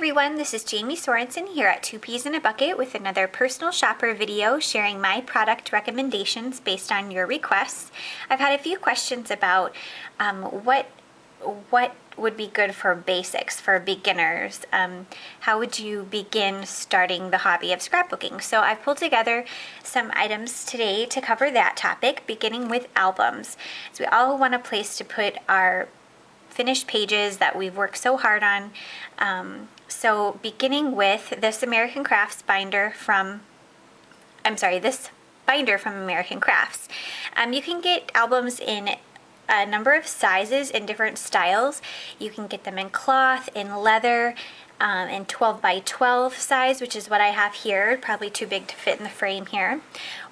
everyone, this is Jamie Sorensen here at Two Peas in a Bucket with another personal shopper video sharing my product recommendations based on your requests. I've had a few questions about what would be good for basics, for beginners. How would you begin starting the hobby of scrapbooking? So I've pulled together some items today to cover that topic, beginning with albums. So we all want a place to put our finished pages that we've worked so hard on. So beginning with this American Crafts binder from, this binder from American Crafts. You can get albums in a number of sizes in different styles. You can get them in cloth, in leather, in 12 by 12 size, which is what I have here, probably too big to fit in the frame here,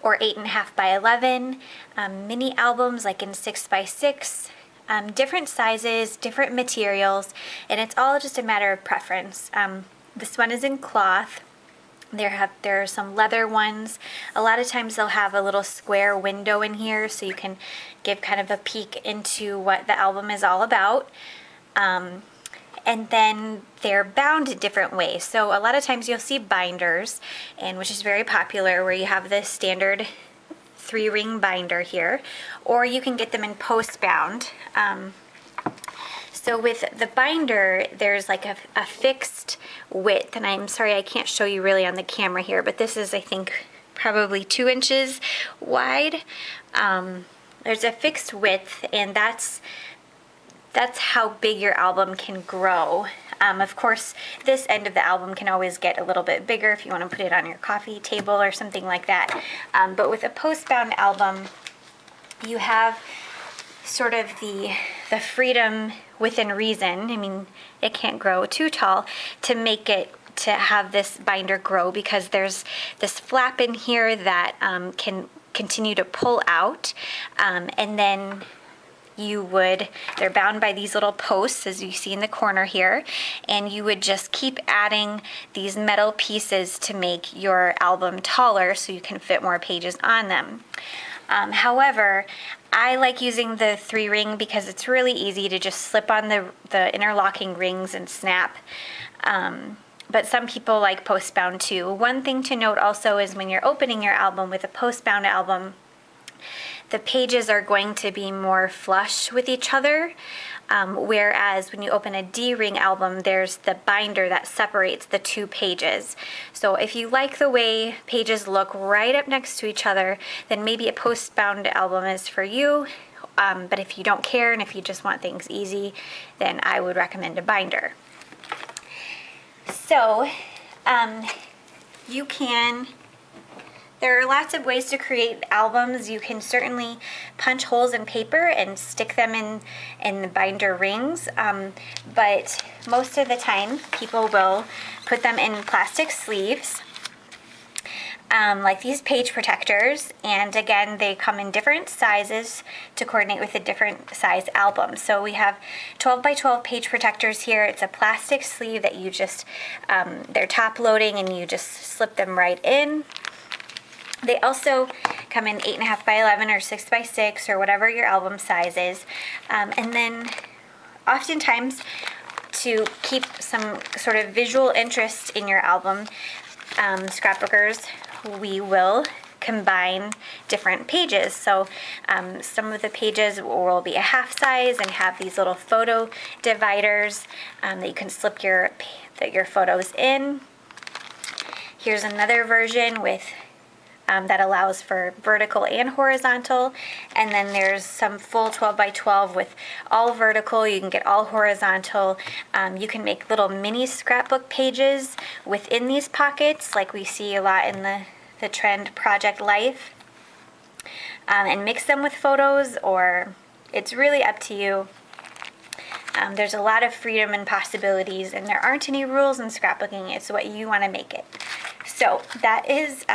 or 8.5 by 11, mini albums like in 6 by 6, different sizes, different materials, and it's all just a matter of preference. This one is in cloth. There are some leather ones. A lot of times they'll have a little square window in here so you can give kind of a peek into what the album is all about. And then they're bound in different ways. So a lot of times you'll see binders, and which is very popular, where you have the standard 3-ring binder here, or you can get them in post bound. So with the binder, there's like a fixed width, and I'm sorry I can't show you really on the camera here, but this is, I think, probably 2 inches wide. There's a fixed width, and that's how big your album can grow. Of course, this end of the album can always get a little bit bigger if you want to put it on your coffee table or something like that. But with a post-bound album, you have sort of the freedom within reason. I mean, it can't grow too tall to make it to have this binder grow, because there's this flap in here that can continue to pull out, and then they're bound by these little posts, as you see in the corner here, and you would just keep adding these metal pieces to make your album taller so you can fit more pages on them. However, I like using the 3-ring because it's really easy to just slip on the interlocking rings and snap. But some people like post-bound too. One thing to note also is when you're opening your album with a post-bound album, the pages are going to be more flush with each other, whereas when you open a D-ring album, there's the binder that separates the 2 pages. So if you like the way pages look right up next to each other, then maybe a post-bound album is for you. But if you don't care and if you just want things easy, then I would recommend a binder. So there are lots of ways to create albums. You can certainly punch holes in paper and stick them in the binder rings, but most of the time people will put them in plastic sleeves, like these page protectors, and again, they come in different sizes to coordinate with the different size albums. So we have 12 by 12 page protectors here. It's a plastic sleeve that you just, they're top loading and you just slip them right in. They also come in 8.5 by 11 or 6 by 6 or whatever your album size is. And then oftentimes, to keep some sort of visual interest in your album, scrapbookers, we will combine different pages. So some of the pages will be a half size and have these little photo dividers that you can slip your photos in. Here's another version with that allows for vertical and horizontal, and then there's some full 12 by 12 with all vertical. You can get all horizontal. You can make little mini scrapbook pages within these pockets, like we see a lot in the trend Project Life, and mix them with photos, or it's really up to you. There's a lot of freedom and possibilities, and there aren't any rules in scrapbooking. It's what you want to make it. So that is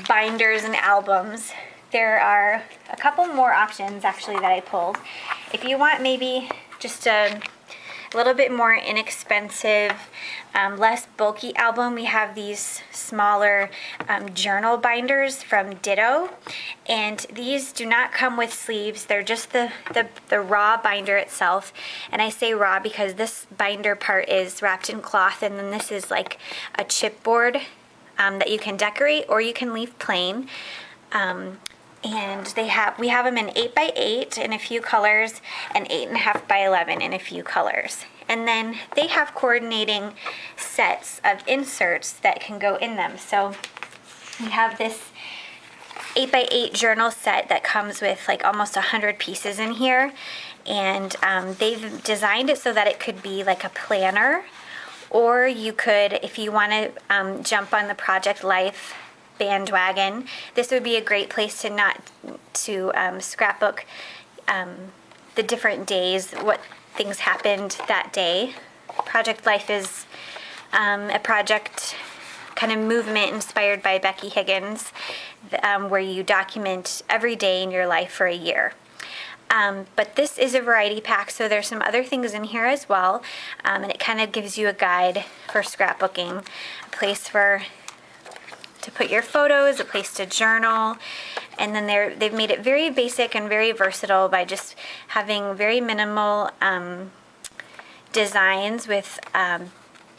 binders and albums. There are a couple more options actually that I pulled. If you want maybe just a a little bit more inexpensive, less bulky album. We have these smaller journal binders from Ditto, and these do not come with sleeves. They're just the raw binder itself, and I say raw because this binder part is wrapped in cloth, and then this is like a chipboard that you can decorate or you can leave plain. And we have them in 8x8 in a few colors and 8.5 by 11 in a few colors. And then they have coordinating sets of inserts that can go in them. So we have this 8x8 journal set that comes with like almost 100 pieces in here. And they've designed it so that it could be like a planner, or you could, if you want to jump on the Project Life bandwagon, this would be a great place to scrapbook the different days, what things happened that day. Project Life is a project kind of movement inspired by Becky Higgins, where you document every day in your life for a year. But this is a variety pack, so there's some other things in here as well, and it kind of gives you a guide for scrapbooking, a place to put your photos, a place to journal, and then they've made it very basic and very versatile by just having very minimal designs with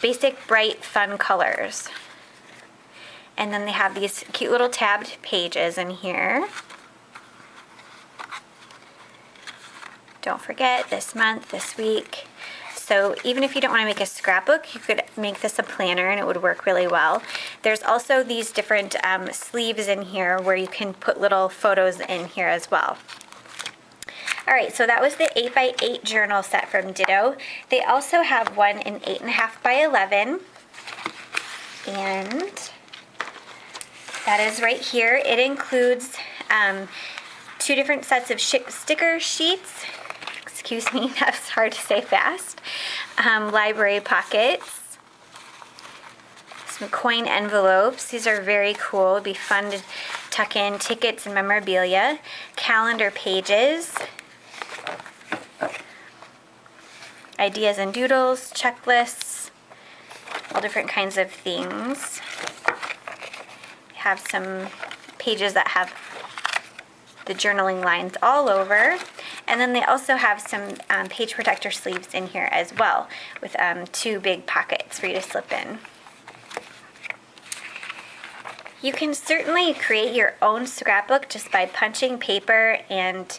basic, bright, fun colors. And then they have these cute little tabbed pages in here. Don't forget, this month, this week. So even if you don't want to make a scrapbook, you could make this a planner and it would work really well. There's also these different sleeves in here where you can put little photos in here as well. All right, so that was the 8x8 journal set from Ditto. They also have one in 8.5 by 11. And that is right here. It includes 2 different sets of sticker sheets. Excuse me, that's hard to say fast. Library pockets, some coin envelopes. These are very cool. It'd be fun to tuck in tickets and memorabilia. Calendar pages, ideas and doodles, checklists, all different kinds of things. Have some pages that have the journaling lines all over. And then they also have some page protector sleeves in here as well, with 2 big pockets for you to slip in. You can certainly create your own scrapbook just by punching paper and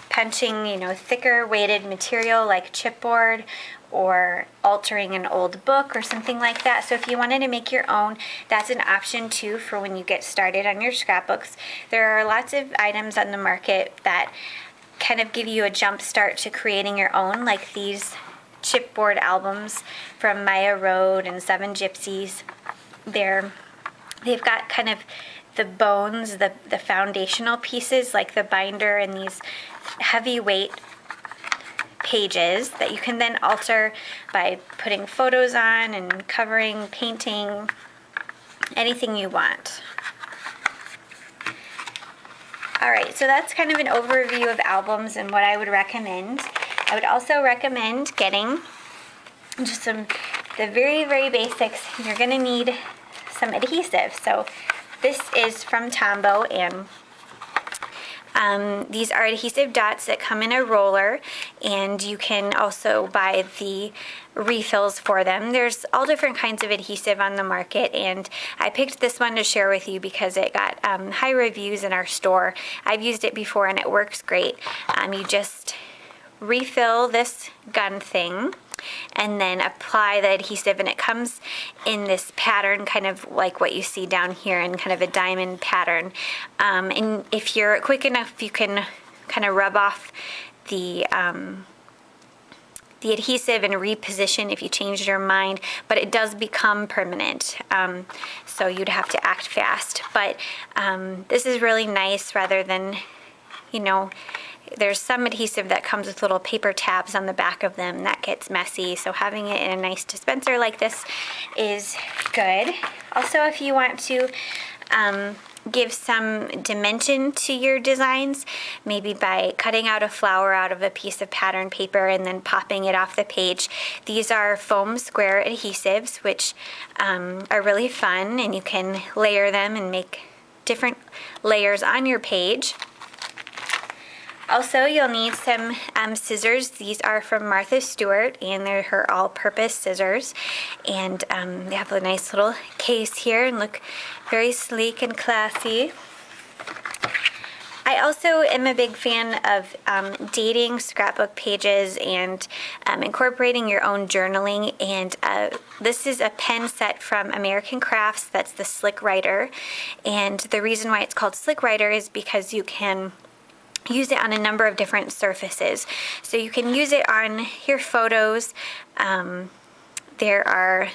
punching, thicker weighted material like chipboard, or altering an old book or something like that. So if you wanted to make your own, that's an option too for when you get started on your scrapbooks. There are lots of items on the market that kind of give you a jump start to creating your own, like these chipboard albums from Maya Road and Seven Gypsies. They've got kind of the bones, the foundational pieces, like the binder and these heavyweight pages that you can then alter by putting photos on and covering, painting, anything you want. All right, so that's kind of an overview of albums and what I would recommend. I would also recommend getting just the very, very basics. You're gonna need some adhesive. So this is from Tombow, and these are adhesive dots that come in a roller, and you can also buy the refills for them. There's all different kinds of adhesive on the market, and I picked this one to share with you because it got high reviews in our store. I've used it before and it works great. You just refill this gun thing and then apply the adhesive, and it comes in this pattern kind of like what you see down here in kind of a diamond pattern, and if you're quick enough you can kind of rub off the adhesive and reposition if you changed your mind, but it does become permanent, so you'd have to act fast. But this is really nice rather than, there's some adhesive that comes with little paper tabs on the back of them. That gets messy, so having it in a nice dispenser like this is good. Also, if you want to give some dimension to your designs, maybe by cutting out a flower out of a piece of pattern paper and then popping it off the page. These are foam square adhesives, which are really fun, and you can layer them and make different layers on your page. Also, you'll need some scissors. These are from Martha Stewart, and they're her all-purpose scissors. And they have a nice little case here and look very sleek and classy. I also am a big fan of dating scrapbook pages and incorporating your own journaling. And this is a pen set from American Crafts. That's the Slick Writer. And the reason why it's called Slick Writer is because you can use it on a number of different surfaces. So you can use it on your photos. There are,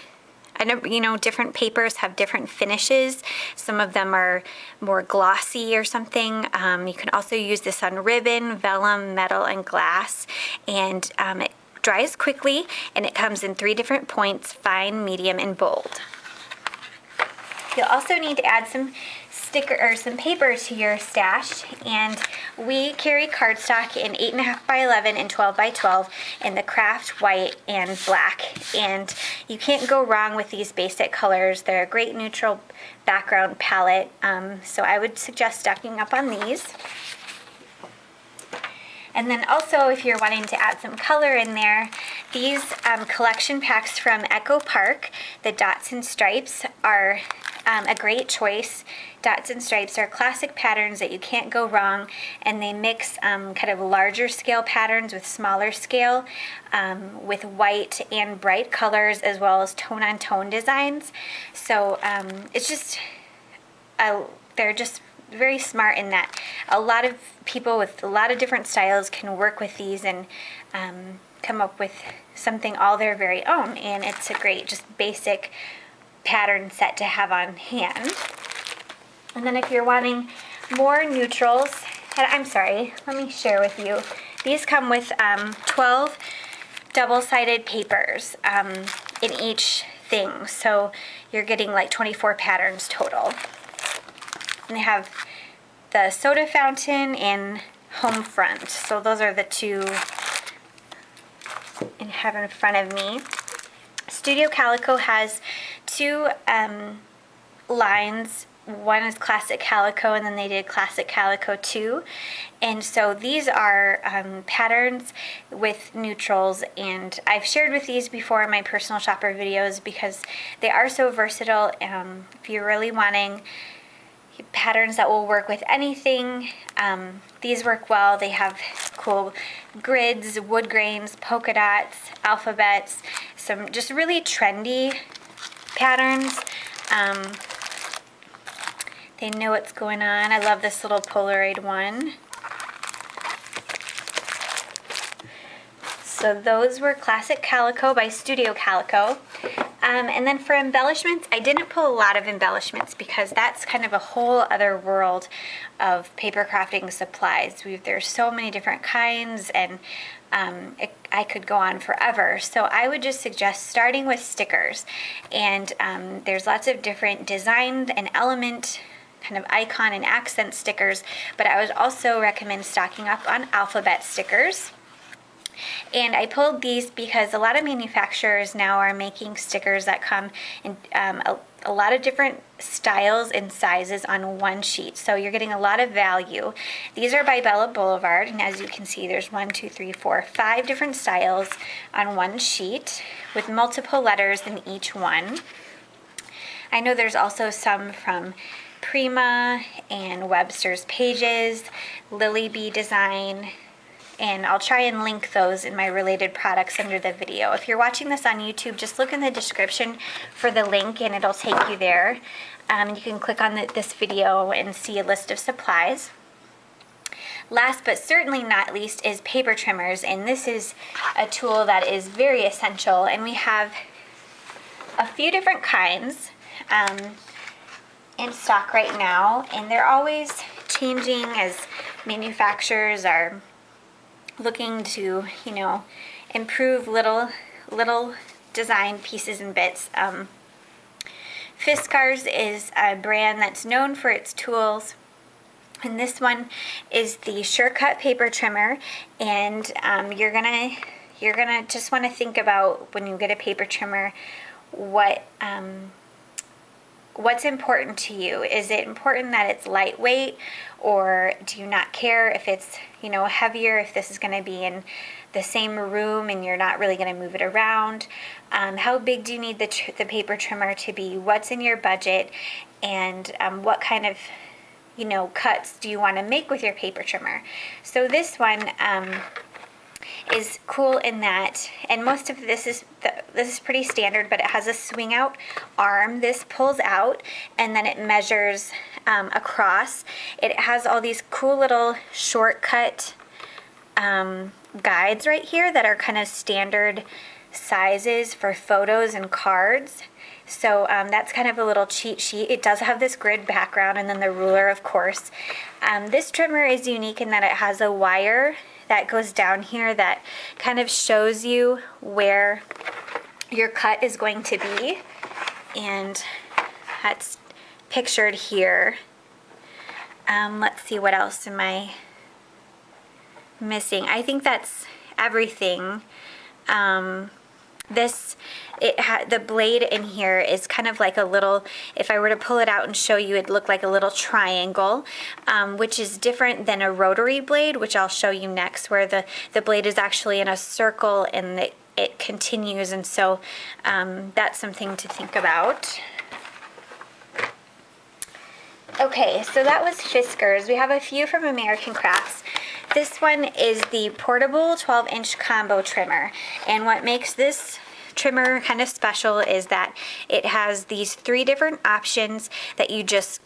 different papers have different finishes. Some of them are more glossy or something. You can also use this on ribbon, vellum, metal, and glass. And it dries quickly, and it comes in 3 different points: fine, medium, and bold. You'll also need to add some some paper to your stash, and we carry cardstock in 8.5 by 11 and 12 by 12 in the craft white and black, and you can't go wrong with these basic colors. They're a great neutral background palette, so I would suggest stocking up on these. And then also, if you're wanting to add some color in there, these collection packs from Echo Park, the Dots and Stripes, are a great choice. Dots and Stripes are classic patterns that you can't go wrong, and they mix kind of larger scale patterns with smaller scale, with white and bright colors, as well as tone-on-tone designs. So it's just, they're just very smart in that a lot of people with a lot of different styles can work with these and come up with something all their very own, and it's a great just basic pattern set to have on hand. And then if you're wanting more neutrals, I'm sorry, let me share with you. These come with 12 double-sided papers in each thing, so you're getting like 24 patterns total. And they have the soda fountain and home front, so those are the 2 I have in front of me. Studio Calico has 2 lines. One is Classic Calico, and then they did Classic Calico 2. And so these are patterns with neutrals, and I've shared with these before in my personal shopper videos because they are so versatile. If you're really wanting patterns that will work with anything, these work well. They have cool grids, wood grains, polka dots, alphabets, some just really trendy patterns. They know what's going on. I love this little Polaroid one. So those were Classic Calico by Studio Calico. And then for embellishments, I didn't pull a lot of embellishments because that's kind of a whole other world of paper crafting supplies. There's so many different kinds, and I could go on forever. So I would just suggest starting with stickers. And there's lots of different design and element kind of icon and accent stickers, but I would also recommend stocking up on alphabet stickers. And I pulled these because a lot of manufacturers now are making stickers that come in a lot of different styles and sizes on one sheet, so you're getting a lot of value. These are by Bella Boulevard, and as you can see, there's 1, 2, 3, 4, 5 different styles on one sheet with multiple letters in each one. I know there's also some from Prima and Webster's Pages, Lily Bee Design, and I'll try and link those in my related products under the video. If you're watching this on YouTube, just look in the description for the link and it'll take you there. You can click on this video and see a list of supplies. Last but certainly not least is paper trimmers, and this is a tool that is very essential, and we have a few different kinds in stock right now, and they're always changing as manufacturers are looking to, improve little design pieces and bits. Fiskars is a brand that's known for its tools. And this one is the Sure-Cut paper trimmer, and you're gonna just want to think about when you get a paper trimmer, what's important to you. Is it important that it's lightweight, or do you not care if it's, you know, heavier, if this is going to be in the same room and you're not really going to move it around? How big do you need the paper trimmer to be? What's in your budget? And what kind of, you know, cuts do you want to make with your paper trimmer? So this one is cool in that, and most of this is pretty standard, but it has a swing out arm. This pulls out and then it measures across. It has all these cool little shortcut guides right here that are kind of standard sizes for photos and cards. So that's kind of a little cheat sheet. It does have this grid background and then the ruler, of course. This trimmer is unique in that it has a wire that goes down here that kind of shows you where your cut is going to be, and that's pictured here. Let's see, what else am I missing? I think that's everything. The blade in here is kind of like a little, if I were to pull it out and show you, it'd look like a little triangle, which is different than a rotary blade, which I'll show you next, where the blade is actually in a circle and it continues, and so that's something to think about. Okay, so that was Fiskars. We have a few from American Crafts. This one is the portable 12-inch combo trimmer, and what makes this trimmer kind of special is that it has these 3 different options that you just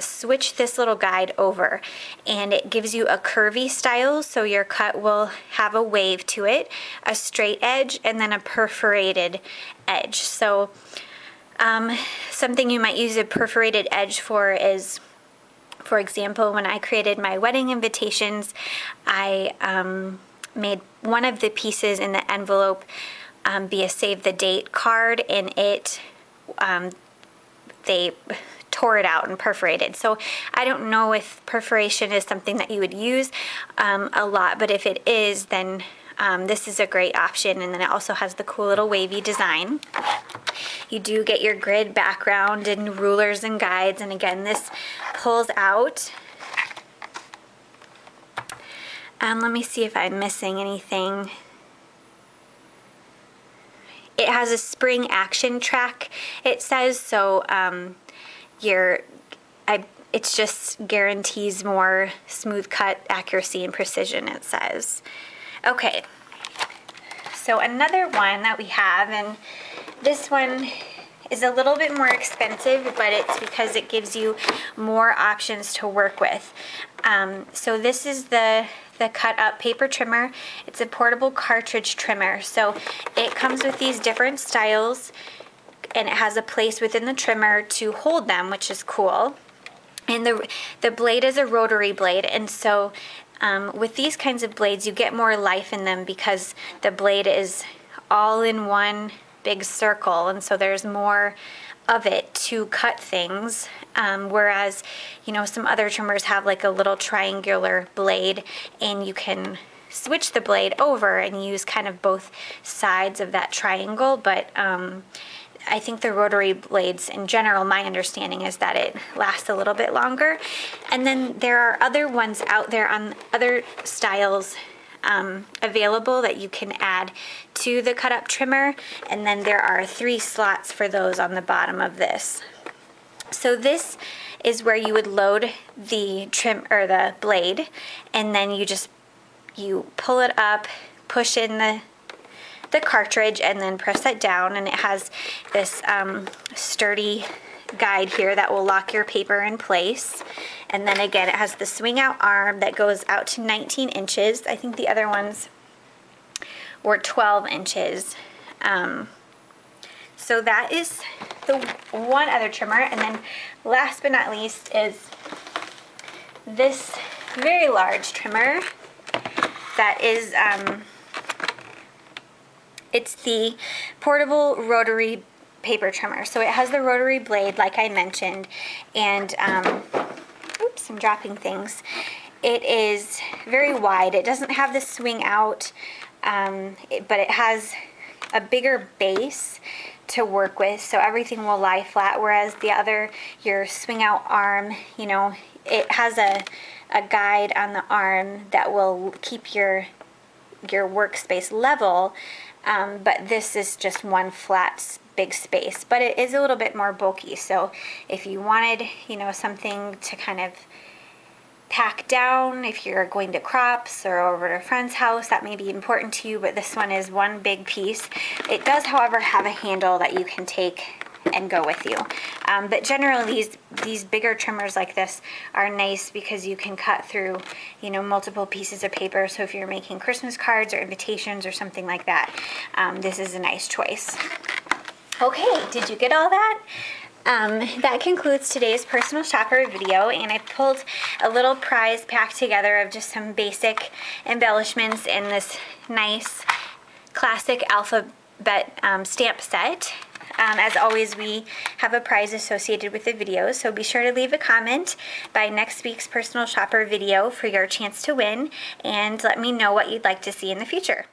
switch this little guide over, and it gives you a curvy style, so your cut will have a wave to it, a straight edge, and then a perforated edge. So something you might use a perforated edge for is, for example, when I created my wedding invitations, I made one of the pieces in the envelope be a save the date card, and they tore it out and perforated. So I don't know if perforation is something that you would use a lot, but if it is, then this is a great option. And then it also has the cool little wavy design. You do get your grid background and rulers and guides, and again, this pulls out. Let me see if I'm missing anything. It has a spring action track, it says, so it just guarantees more smooth cut accuracy and precision, it says. Okay, so another one that we have, and this one is a little bit more expensive, but it's because it gives you more options to work with. So this is the cut up paper trimmer. It's a portable cartridge trimmer. So it comes with these different styles, and it has a place within the trimmer to hold them, which is cool. And the blade is a rotary blade, and so with these kinds of blades you get more life in them because the blade is all in one big circle, and so there's more of it to cut things, whereas, you know, some other trimmers have like a little triangular blade, and you can switch the blade over and use kind of both sides of that triangle. But I think the rotary blades in general, my understanding is that it lasts a little bit longer. And then there are other ones out there on other styles available that you can add to the cut up trimmer, and then there are 3 slots for those on the bottom of this. So this is where you would load the trim or the blade, and then you pull it up, push in the cartridge, and then press it down, and it has this sturdy guide here that will lock your paper in place. And then again, it has the swing out arm that goes out to 19 inches. I think the other ones were 12 inches. So that is the one other trimmer. And then last but not least is this very large trimmer that is, it's the portable rotary paper trimmer. So it has the rotary blade, like I mentioned, and oops, I'm dropping things. It is very wide. It doesn't have the swing out, but it has a bigger base to work with, so everything will lie flat, whereas the other, your swing out arm, you know, it has a guide on the arm that will keep your workspace level, but this is just one flat big space, but it is a little bit more bulky. So if you wanted, you know, something to kind of pack down if you're going to crops or over to a friend's house, that may be important to you, but this one is one big piece. It does, however, have a handle that you can take and go with you. But generally these bigger trimmers like this are nice because you can cut through, you know, multiple pieces of paper. So if you're making Christmas cards or invitations or something like that, this is a nice choice. Okay, did you get all that? That concludes today's personal shopper video, and I pulled a little prize pack together of just some basic embellishments in this nice classic alphabet stamp set. As always, we have a prize associated with the video, so be sure to leave a comment by next week's personal shopper video for your chance to win, and let me know what you'd like to see in the future.